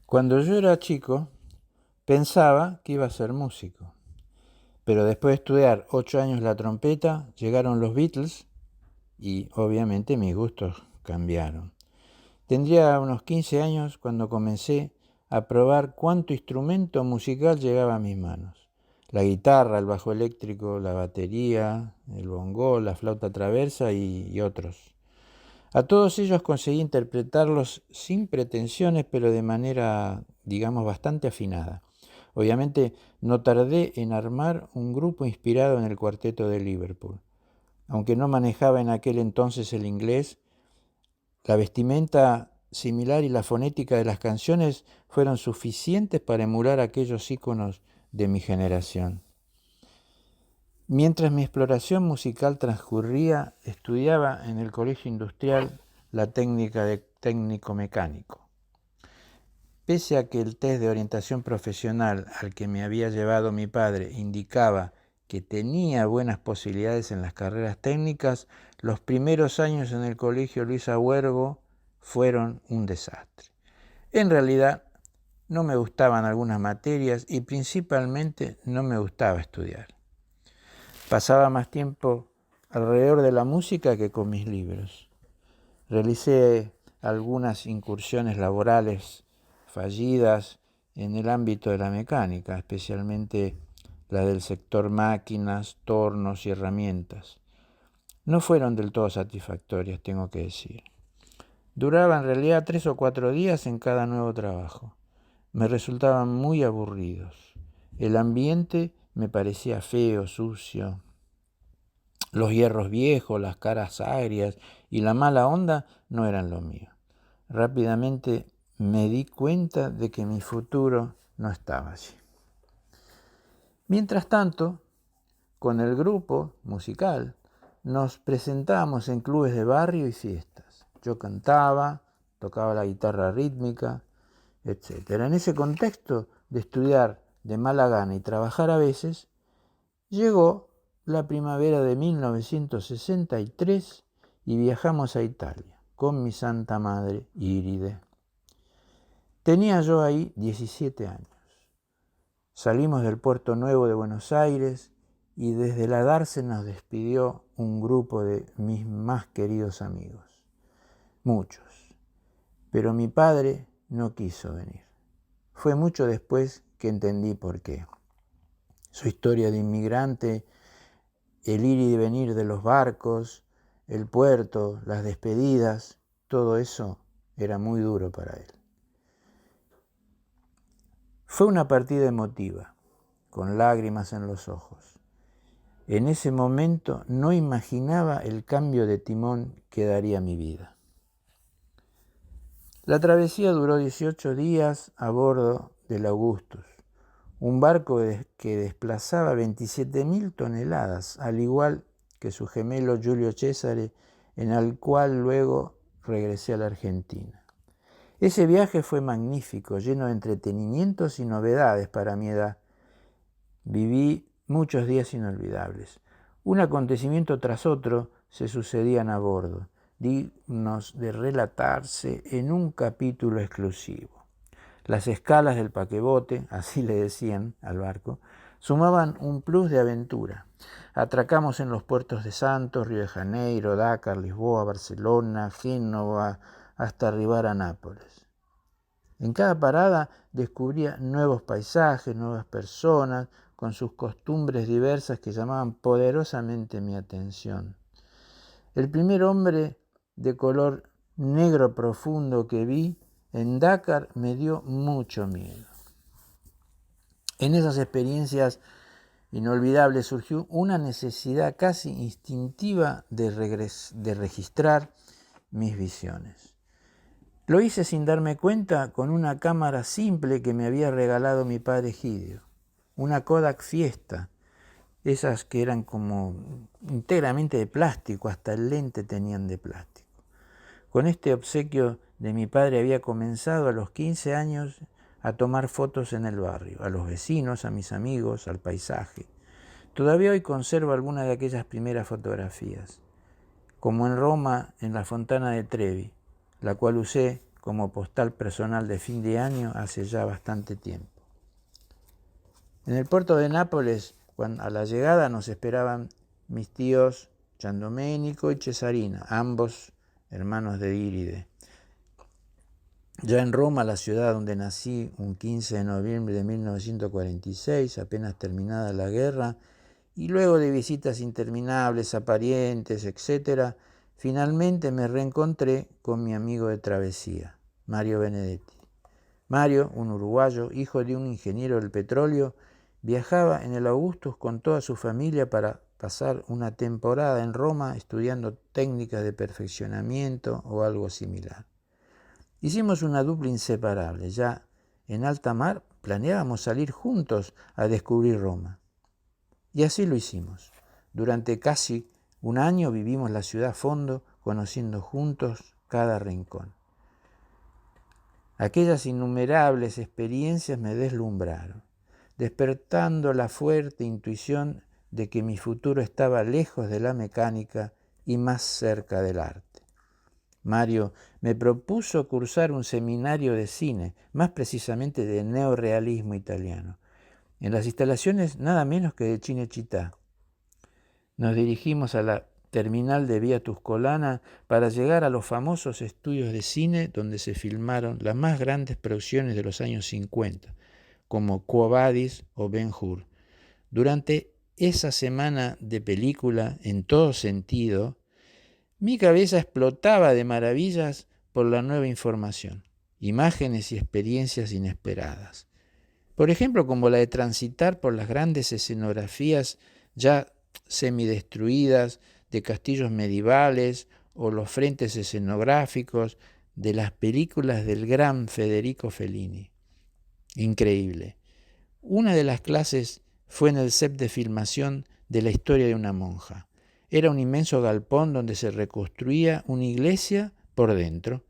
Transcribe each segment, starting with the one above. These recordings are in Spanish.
Cuando yo era chico, pensaba que iba a ser músico, pero después de estudiar 8 años la trompeta, llegaron los Beatles y obviamente mis gustos cambiaron. Tendría unos 15 años cuando comencé a probar cuánto instrumento musical llegaba a mis manos. La guitarra, el bajo eléctrico, la batería, el bongó, la flauta traversa y otros. A todos ellos conseguí interpretarlos sin pretensiones, pero de manera, digamos, bastante afinada. Obviamente no tardé en armar un grupo inspirado en el cuarteto de Liverpool. Aunque no manejaba en aquel entonces el inglés, la vestimenta similar y la fonética de las canciones fueron suficientes para emular aquellos íconos de mi generación. Mientras mi exploración musical transcurría, estudiaba en el Colegio Industrial la técnica de técnico mecánico. Pese a que el test de orientación profesional al que me había llevado mi padre indicaba que tenía buenas posibilidades en las carreras técnicas, los primeros años en el Colegio Luis Agüergo fueron un desastre. En realidad, no me gustaban algunas materias y principalmente no me gustaba estudiar. Pasaba más tiempo alrededor de la música que con mis libros. Realicé algunas incursiones laborales fallidas en el ámbito de la mecánica, especialmente la del sector máquinas, tornos y herramientas. No fueron del todo satisfactorias, tengo que decir. Duraba en realidad 3 o 4 días en cada nuevo trabajo. Me resultaban muy aburridos. El ambiente me parecía feo, sucio. Los hierros viejos, las caras agrias y la mala onda no eran lo mío. Rápidamente me di cuenta de que mi futuro no estaba allí. Mientras tanto, con el grupo musical nos presentábamos en clubes de barrio y fiestas. Yo cantaba, tocaba la guitarra rítmica, etc. En ese contexto de estudiar de mala gana y trabajar a veces, llegó la primavera de 1963 y viajamos a Italia con mi santa madre Iride. Tenía yo ahí 17 años. Salimos del Puerto Nuevo de Buenos Aires y desde la Darse nos despidió un grupo de mis más queridos amigos. Muchos. Pero mi padre no quiso venir. Fue mucho después que entendí por qué. Su historia de inmigrante, el ir y venir de los barcos, el puerto, las despedidas, todo eso era muy duro para él. Fue una partida emotiva, con lágrimas en los ojos. En ese momento no imaginaba el cambio de timón que daría mi vida. La travesía duró 18 días a bordo del Augustus, un barco que desplazaba 27.000 toneladas, al igual que su gemelo Giulio Cesare, en el cual luego regresé a la Argentina. Ese viaje fue magnífico, lleno de entretenimientos y novedades para mi edad. Viví muchos días inolvidables. Un acontecimiento tras otro se sucedían a bordo, dignos de relatarse en un capítulo exclusivo. Las escalas del paquebote, así le decían al barco, sumaban un plus de aventura. Atracamos en los puertos de Santos, Río de Janeiro, Dakar, Lisboa, Barcelona, Génova, hasta arribar a Nápoles. En cada parada descubría nuevos paisajes, nuevas personas, con sus costumbres diversas que llamaban poderosamente mi atención. El primer hombre de color negro profundo que vi en Dakar me dio mucho miedo. En esas experiencias inolvidables surgió una necesidad casi instintiva de registrar mis visiones. Lo hice sin darme cuenta con una cámara simple que me había regalado mi padre Egidio, una Kodak Fiesta, esas que eran como íntegramente de plástico, hasta el lente tenían de plástico. Con este obsequio de mi padre había comenzado a los 15 años a tomar fotos en el barrio, a los vecinos, a mis amigos, al paisaje. Todavía hoy conservo algunas de aquellas primeras fotografías, como en Roma en la Fontana de Trevi, la cual usé como postal personal de fin de año hace ya bastante tiempo. En el puerto de Nápoles, a la llegada nos esperaban mis tíos Giandomenico y Cesarina, ambos hermanos de Iride. Ya en Roma, la ciudad donde nací un 15 de noviembre de 1946, apenas terminada la guerra, y luego de visitas interminables a parientes, etc., finalmente me reencontré con mi amigo de travesía, Mario Benedetti. Mario, un uruguayo, hijo de un ingeniero del petróleo, viajaba en el Augustus con toda su familia para pasar una temporada en Roma estudiando técnicas de perfeccionamiento o algo similar. Hicimos una dupla inseparable. Ya en alta mar planeábamos salir juntos a descubrir Roma. Y así lo hicimos. Durante casi un año vivimos la ciudad a fondo, conociendo juntos cada rincón. Aquellas innumerables experiencias me deslumbraron, despertando la fuerte intuición de que mi futuro estaba lejos de la mecánica y más cerca del arte. Mario me propuso cursar un seminario de cine, más precisamente de neorrealismo italiano, en las instalaciones nada menos que de Cinecittà. Nos dirigimos a la terminal de Vía Tuscolana para llegar a los famosos estudios de cine donde se filmaron las más grandes producciones de los años 50, como Quo Vadis o Ben-Hur. Durante esa semana de película, en todo sentido, mi cabeza explotaba de maravillas por la nueva información, imágenes y experiencias inesperadas. Por ejemplo, como la de transitar por las grandes escenografías ya semidestruidas de castillos medievales o los frentes escenográficos de las películas del gran Federico Fellini. Increíble. Una de las clases fue en el set de filmación de La historia de una monja. Era un inmenso galpón donde se reconstruía una iglesia por dentro.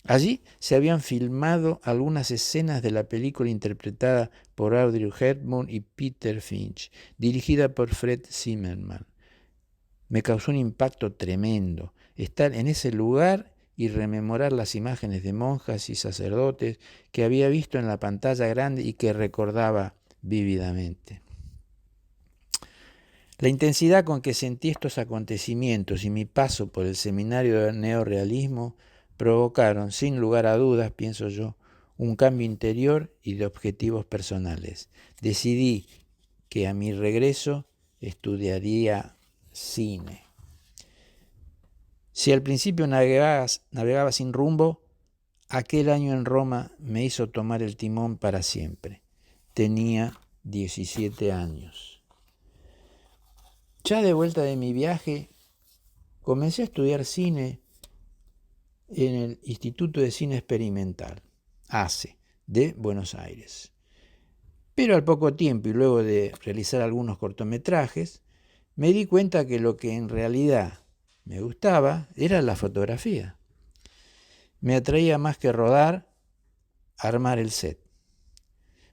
Allí se habían filmado algunas escenas de la película interpretada por Audrey Hepburn y Peter Finch, dirigida por Fred Zimmerman. Me causó un impacto tremendo estar en ese lugar y rememorar las imágenes de monjas y sacerdotes que había visto en la pantalla grande y que recordaba vívidamente. La intensidad con que sentí estos acontecimientos y mi paso por el seminario de neorrealismo provocaron, sin lugar a dudas, pienso yo, un cambio interior y de objetivos personales. Decidí que a mi regreso estudiaría cine. Si al principio navegaba sin rumbo, aquel año en Roma me hizo tomar el timón para siempre. Tenía 17 años. Ya de vuelta de mi viaje, comencé a estudiar cine en el Instituto de Cine Experimental, ACE, de Buenos Aires. Pero al poco tiempo y luego de realizar algunos cortometrajes, me di cuenta que lo que en realidad me gustaba era la fotografía. Me atraía más que rodar, armar el set,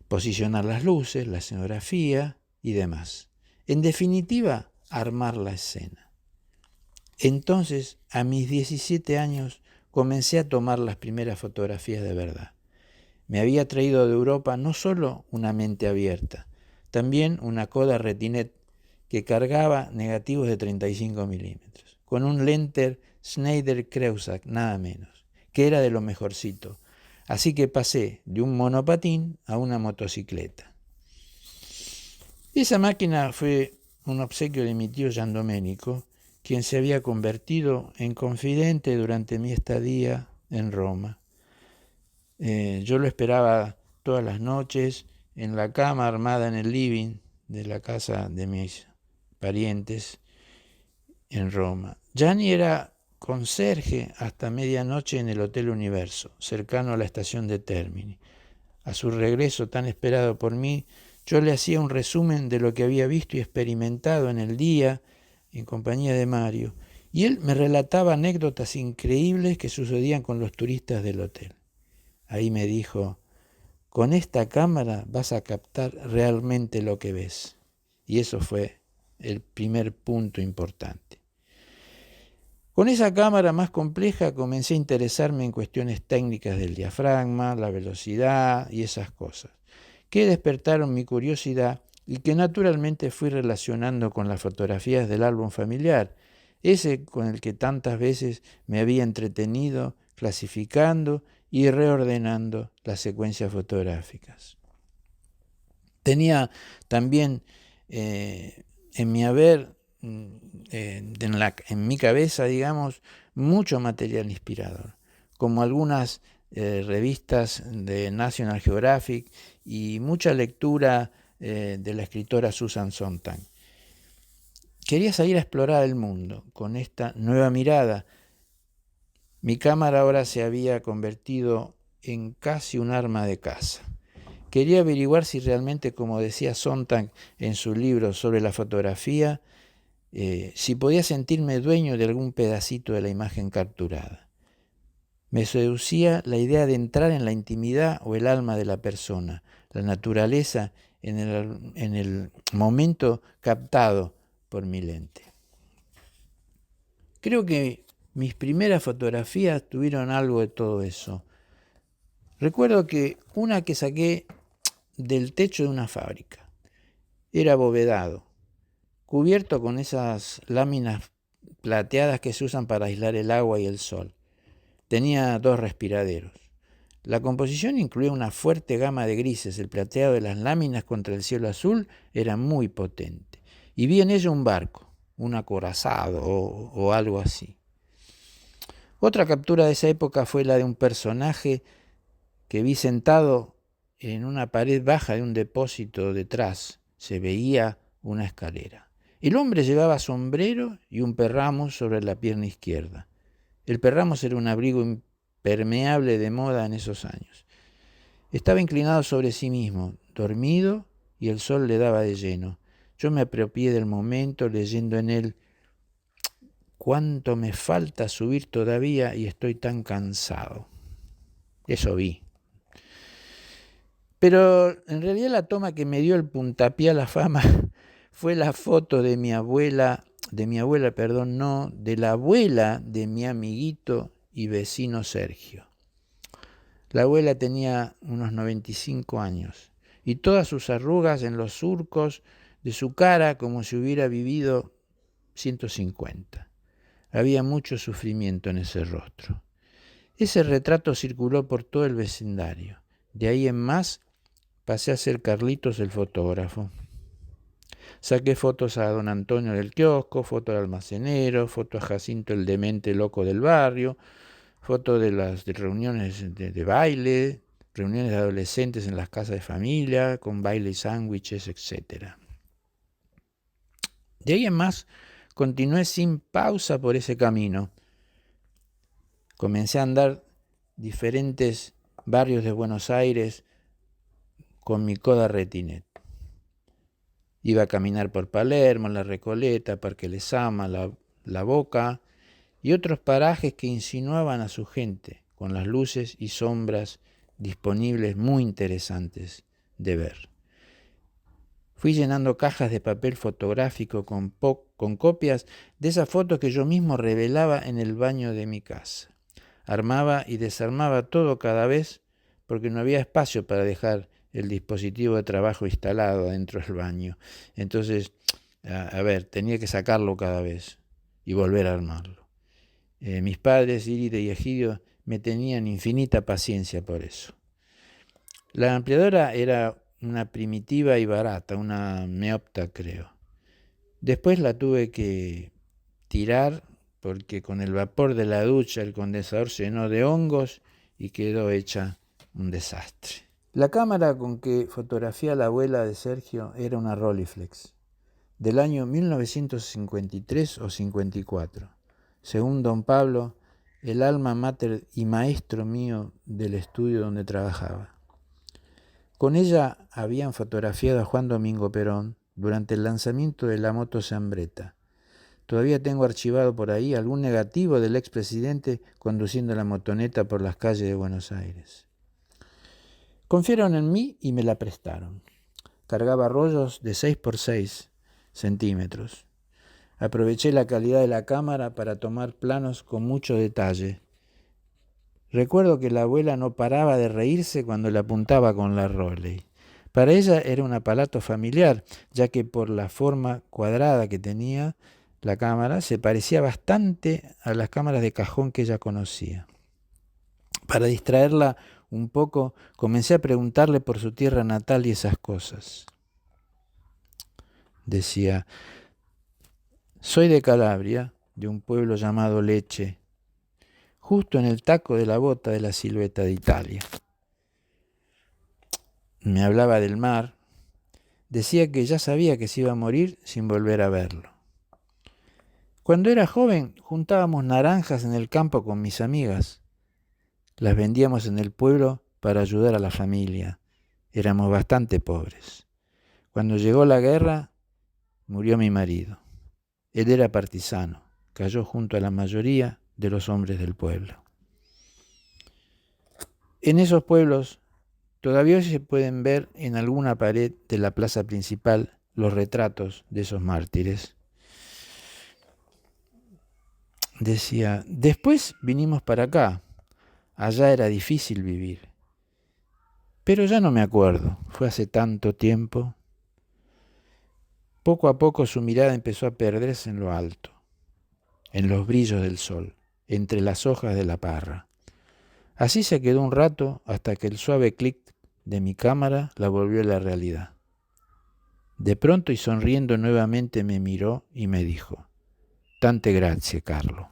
posicionar las luces, la escenografía y demás. En definitiva, armar la escena. Entonces, a mis 17 años, comencé a tomar las primeras fotografías de verdad. Me había traído de Europa no solo una mente abierta, también una Kodak Retinet que cargaba negativos de 35 milímetros, con un lente Schneider-Kreusak, nada menos, que era de lo mejorcito. Así que pasé de un monopatín a una motocicleta. Esa máquina fue un obsequio de mi tío Giandomenico, quien se había convertido en confidente durante mi estadía en Roma. Yo lo esperaba todas las noches en la cama armada en el living de la casa de mis parientes en Roma. Gianni era conserje hasta medianoche en el Hotel Universo, cercano a la estación de Termini. A su regreso tan esperado por mí, yo le hacía un resumen de lo que había visto y experimentado en el día en compañía de Mario, y él me relataba anécdotas increíbles que sucedían con los turistas del hotel. Ahí me dijo, con esta cámara vas a captar realmente lo que ves. Y eso fue el primer punto importante. Con esa cámara más compleja comencé a interesarme en cuestiones técnicas del diafragma, la velocidad y esas cosas, que despertaron mi curiosidad y que naturalmente fui relacionando con las fotografías del álbum familiar, ese con el que tantas veces me había entretenido clasificando y reordenando las secuencias fotográficas. Tenía también en mi haber, en mi cabeza, digamos, mucho material inspirador, como algunas revistas de National Geographic y mucha lectura de la escritora Susan Sontag. Quería salir a explorar el mundo con esta nueva mirada. Mi cámara ahora se había convertido en casi un arma de caza. Quería averiguar si realmente, como decía Sontag en su libro sobre la fotografía, si podía sentirme dueño de algún pedacito de la imagen capturada. Me seducía la idea de entrar en la intimidad o el alma de la persona, la naturaleza en el momento captado por mi lente. Creo que mis primeras fotografías tuvieron algo de todo eso. Recuerdo que una que saqué del techo de una fábrica era abovedado, cubierto con esas láminas plateadas que se usan para aislar el agua y el sol. Tenía 2 respiraderos. La composición incluía una fuerte gama de grises. El plateado de las láminas contra el cielo azul era muy potente. Y vi en ello un barco, un acorazado o algo así. Otra captura de esa época fue la de un personaje que vi sentado en una pared baja de un depósito detrás. Se veía una escalera. El hombre llevaba sombrero y un perramos sobre la pierna izquierda. El perramos era un abrigo impermeable de moda en esos años. Estaba inclinado sobre sí mismo, dormido, y el sol le daba de lleno. Yo me apropié del momento leyendo en él: «Cuánto me falta subir todavía y estoy tan cansado». Eso vi. Pero en realidad la toma que me dio el puntapié a la fama fue la foto de la abuela de mi amiguito y vecino Sergio. La abuela tenía unos 95 años y todas sus arrugas en los surcos de su cara como si hubiera vivido 150. Había mucho sufrimiento en ese rostro. Ese retrato circuló por todo el vecindario. De ahí en más pasé a ser Carlitos el fotógrafo. Saqué fotos a don Antonio del kiosco, foto al almacenero, foto a Jacinto el demente loco del barrio, foto de las reuniones de baile, reuniones de adolescentes en las casas de familia, con baile y sándwiches, etc. De ahí en más, continué sin pausa por ese camino. Comencé a andar diferentes barrios de Buenos Aires con mi Kodak Retinet. Iba a caminar por Palermo, La Recoleta, Parque Lezama, la Boca y otros parajes que insinuaban a su gente, con las luces y sombras disponibles muy interesantes de ver. Fui llenando cajas de papel fotográfico con copias de esas fotos que yo mismo revelaba en el baño de mi casa. Armaba y desarmaba todo cada vez porque no había espacio para dejar el dispositivo de trabajo instalado dentro del baño. Entonces, tenía que sacarlo cada vez y volver a armarlo. Mis padres, Iride y Egidio, me tenían infinita paciencia por eso. La ampliadora era una primitiva y barata, una Meopta creo. Después la tuve que tirar porque con el vapor de la ducha el condensador se llenó de hongos y quedó hecha un desastre. La cámara con que fotografié a la abuela de Sergio era una Rolleiflex del año 1953 o 54. Según don Pablo, el alma mater y maestro mío del estudio donde trabajaba. Con ella habían fotografiado a Juan Domingo Perón durante el lanzamiento de la moto Zambretta. Todavía tengo archivado por ahí algún negativo del expresidente conduciendo la motoneta por las calles de Buenos Aires. Confiaron en mí y me la prestaron. Cargaba rollos de 6 por 6 centímetros. Aproveché la calidad de la cámara para tomar planos con mucho detalle. Recuerdo que la abuela no paraba de reírse cuando le apuntaba con la Roley. Para ella era un aparato familiar, ya que por la forma cuadrada que tenía la cámara se parecía bastante a las cámaras de cajón que ella conocía. Para distraerla un poco, comencé a preguntarle por su tierra natal y esas cosas. Decía, soy de Calabria, de un pueblo llamado Lecce, justo en el taco de la bota de la silueta de Italia. Me hablaba del mar, decía que ya sabía que se iba a morir sin volver a verlo. Cuando era joven juntábamos naranjas en el campo con mis amigas. Las vendíamos en el pueblo para ayudar a la familia. Éramos bastante pobres. Cuando llegó la guerra, murió mi marido. Él era partisano, cayó junto a la mayoría de los hombres del pueblo. En esos pueblos todavía hoy se pueden ver en alguna pared de la plaza principal los retratos de esos mártires. Decía, después vinimos para acá. Allá era difícil vivir. Pero ya no me acuerdo, fue hace tanto tiempo. Poco a poco su mirada empezó a perderse en lo alto, en los brillos del sol, entre las hojas de la parra. Así se quedó un rato hasta que el suave clic de mi cámara la volvió a la realidad. De pronto y sonriendo nuevamente me miró y me dijo, «Tante grazie, Carlo».